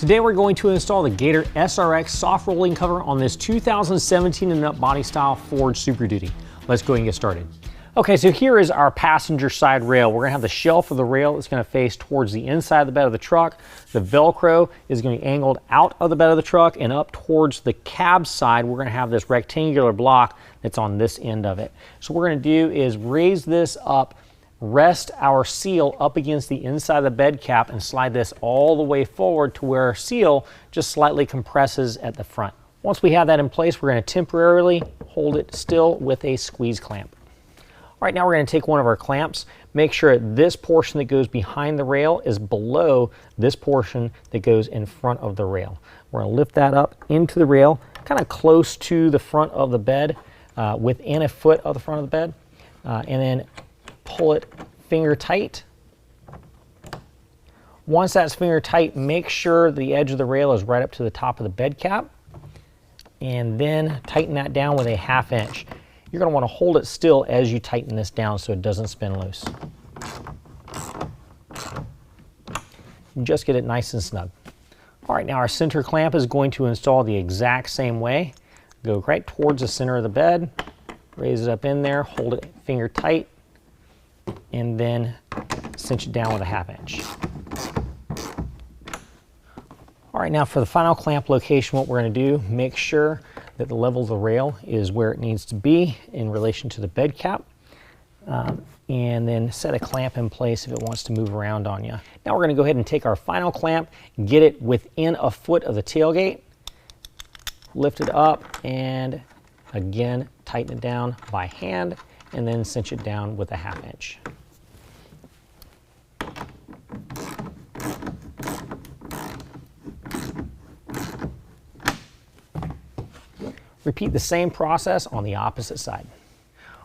Today we're going to install the Gator SRX soft rolling cover on this 2017 and up body style Ford Super Duty. Let's go ahead and get started. Okay, so here is our passenger side rail. We're gonna have the shelf of the rail that's gonna face towards the inside of the bed of the truck. The Velcro is gonna be angled out of the bed of the truck and up towards the cab side. We're gonna have this rectangular block that's on this end of it. So what we're gonna do is raise this up, rest our seal up against the inside of the bed cap and slide this all the way forward to where our seal just slightly compresses at the front. Once we have that in place, we're gonna temporarily hold it still with a squeeze clamp. All right, now we're going to take one of our clamps, make sure this portion that goes behind the rail is below this portion that goes in front of the rail. We're going to lift that up into the rail, kind of close to the front of the bed, within a foot of the front of the bed, and then pull it finger tight. Once that's finger tight, make sure the edge of the rail is right up to the top of the bed cap, and then tighten that down with a 1/2 inch. You're going to want to hold it still as you tighten this down so it doesn't spin loose. Just get it nice and snug. All right, now our center clamp is going to install the exact same way. Go right towards the center of the bed, raise it up in there, hold it finger tight, and then cinch it down with a 1/2 inch. All right, now for the final clamp location, what we're going to do, make sure that the level of the rail is where it needs to be in relation to the bed cap, and then set a clamp in place if it wants to move around on you. Now we're going to go ahead and take our final clamp, get it within a foot of the tailgate, lift it up, and again tighten it down by hand, and then cinch it down with a 1/2 inch. Repeat the same process on the opposite side.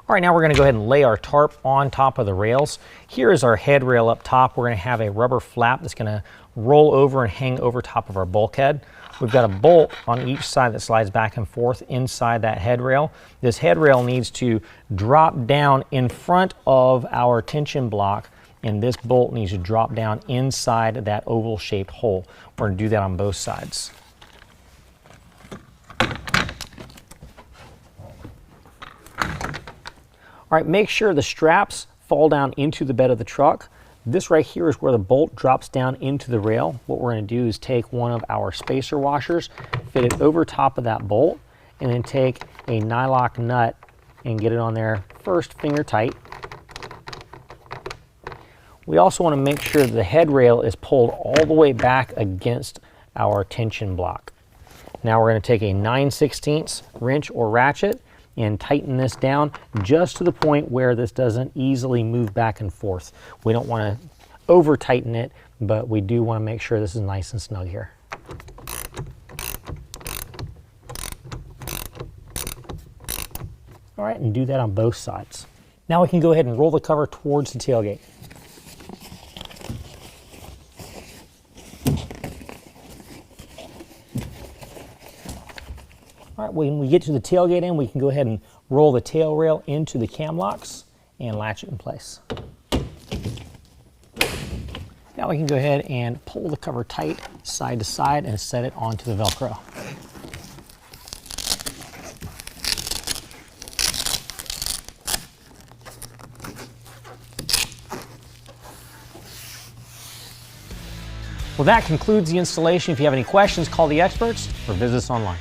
All right, now we're going to go ahead and lay our tarp on top of the rails. Here is our head rail up top. We're going to have a rubber flap that's going to roll over and hang over top of our bulkhead. We've got a bolt on each side that slides back and forth inside that head rail. This head rail needs to drop down in front of our tension block, and this bolt needs to drop down inside that oval shaped hole. We're going to do that on both sides. All right, make sure the straps fall down into the bed of the truck. This right here is where the bolt drops down into the rail. What we're going to do is take one of our spacer washers, fit it over top of that bolt, and then take a nylock nut and get it on there first finger tight. We also want to make sure the head rail is pulled all the way back against our tension block. Now we're going to take a 9/16 wrench or ratchet and tighten this down just to the point where this doesn't easily move back and forth. We don't want to over tighten it, but we do want to make sure this is nice and snug here. All right, and do that on both sides. Now we can go ahead and roll the cover towards the tailgate. All right, when we get to the tailgate end, we can go ahead and roll the tail rail into the cam locks and latch it in place. Now we can go ahead and pull the cover tight side to side and set it onto the Velcro. Well, that concludes the installation. If you have any questions, call the experts or visit us online.